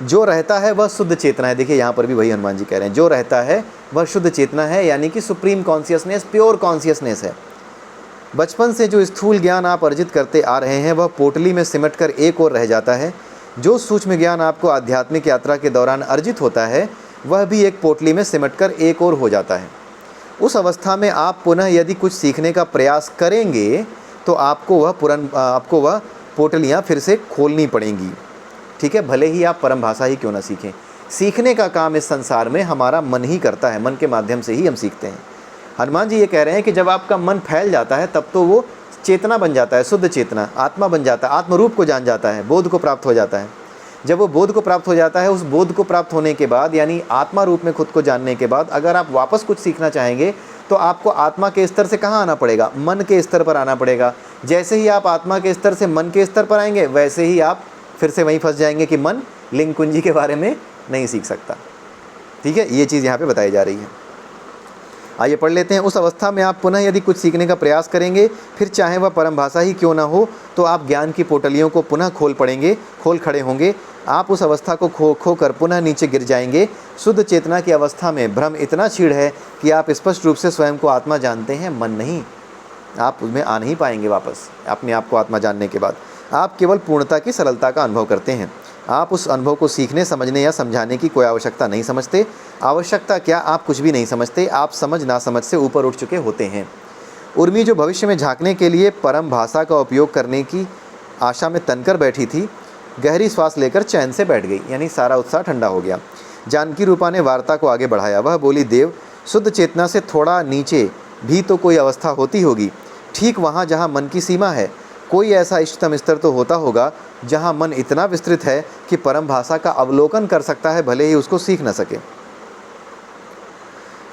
जो रहता है वह शुद्ध चेतना है। देखिए यहाँ पर भी वही हनुमान जी कह रहे हैं, जो रहता है वह शुद्ध चेतना है, यानी कि सुप्रीम कॉन्शियसनेस, प्योर कॉन्शियसनेस है। बचपन से जो स्थूल ज्ञान आप अर्जित करते आ रहे हैं वह पोटली में सिमट कर एक और रह जाता है। जो सूक्ष्म ज्ञान आपको आध्यात्मिक यात्रा के दौरान अर्जित होता है वह भी एक पोटली में सिमटकर एक और हो जाता है। उस अवस्था में आप पुनः यदि कुछ सीखने का प्रयास करेंगे तो आपको वह पोटलियाँ फिर से खोलनी पड़ेंगी। ठीक है, भले ही आप परम भाषा ही क्यों ना सीखें। सीखने का काम इस संसार में हमारा मन ही करता है, मन के माध्यम से ही हम सीखते हैं। हनुमान जी ये कह रहे हैं कि जब आपका मन फैल जाता है तब तो वो चेतना बन जाता है, शुद्ध चेतना, आत्मा बन जाता है, आत्मरूप को जान जाता है, बोध को प्राप्त हो जाता है। जब वो बोध को प्राप्त हो जाता है, उस बोध को प्राप्त होने के बाद यानी आत्मा रूप में खुद को जानने के बाद अगर आप वापस कुछ सीखना चाहेंगे तो आपको आत्मा के स्तर से कहाँ आना पड़ेगा? मन के स्तर पर आना पड़ेगा। जैसे ही आप आत्मा के स्तर से मन के स्तर पर आएंगे वैसे ही आप फिर से वहीं फंस जाएंगे कि मन लिंग कुंजी के बारे में नहीं सीख सकता। ठीक है, ये चीज़ यहाँ पे बताई जा रही है। आइए पढ़ लेते हैं। उस अवस्था में आप पुनः यदि कुछ सीखने का प्रयास करेंगे, फिर चाहे वह परम भाषा ही क्यों ना हो, तो आप ज्ञान की पोटलियों को पुनः खोल खड़े होंगे। आप उस अवस्था को खो कर पुनः नीचे गिर जाएंगे। शुद्ध चेतना की अवस्था में भ्रम इतना क्षीण है कि आप स्पष्ट रूप से स्वयं को आत्मा जानते हैं, मन नहीं। आप उसमें आ नहीं पाएंगे वापस अपने आप को आत्मा जानने के बाद। आप केवल पूर्णता की सरलता का अनुभव करते हैं। आप उस अनुभव को सीखने, समझने या समझाने की कोई आवश्यकता नहीं समझते। आवश्यकता क्या, आप कुछ भी नहीं समझते। आप समझ ना समझ से ऊपर उठ चुके होते हैं। उर्मी जो भविष्य में झांकने के लिए परम भाषा का उपयोग करने की आशा में तनकर बैठी थी, गहरी श्वास लेकर चैन से बैठ गई, यानी सारा उत्साह ठंडा हो गया। जानकी रूपा ने वार्ता को आगे बढ़ाया। वह बोली, देव, शुद्ध चेतना से थोड़ा नीचे भी तो कोई अवस्था होती होगी, ठीक वहाँ जहाँ मन की सीमा है। कोई ऐसा इष्टतम स्तर तो होता होगा जहाँ मन इतना विस्तृत है कि परम भाषा का अवलोकन कर सकता है, भले ही उसको सीख न सके।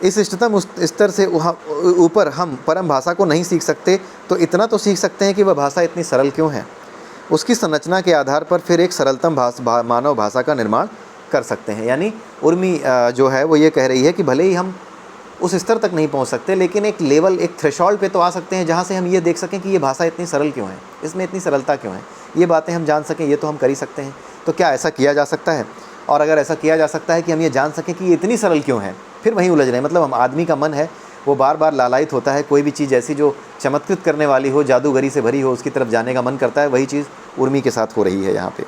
इस इष्टतम स्तर से ऊपर हम परम भाषा को नहीं सीख सकते, तो इतना तो सीख सकते हैं कि वह भाषा इतनी सरल क्यों है। उसकी संरचना के आधार पर फिर एक सरलतम मानव भाषा का निर्माण कर सकते हैं। यानी उर्मी जो है वो ये कह रही है कि भले ही हम उस स्तर तक नहीं पहुंच सकते, लेकिन एक लेवल, एक थ्रेशोल्ड पे तो आ सकते हैं जहां से हम ये देख सकें कि ये भाषा इतनी सरल क्यों है, इसमें इतनी सरलता क्यों है, ये बातें हम जान सकें। ये तो हम कर ही सकते हैं। तो क्या ऐसा किया जा सकता है? और अगर ऐसा किया जा सकता है कि हम ये जान सकें कि ये इतनी सरल क्यों है, फिर वहीं उलझ रहे हैं। मतलब हम आदमी का मन है वो बार बार लालायित होता है, कोई भी चीज़ ऐसी जो चमत्कृत करने वाली हो, जादूगरी से भरी हो, उसकी तरफ जाने का मन करता है। वही चीज़ उर्मी के साथ हो रही है यहाँ पे।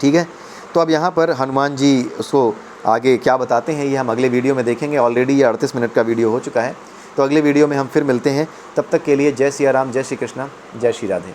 ठीक है, तो अब यहाँ पर हनुमान जी उसको आगे क्या बताते हैं ये हम अगले वीडियो में देखेंगे। ऑलरेडी ये 38 मिनट का वीडियो हो चुका है। तो अगले वीडियो में हम फिर मिलते हैं। तब तक के लिए जय सिया राम, जय श्री कृष्णा, जय श्री राधे।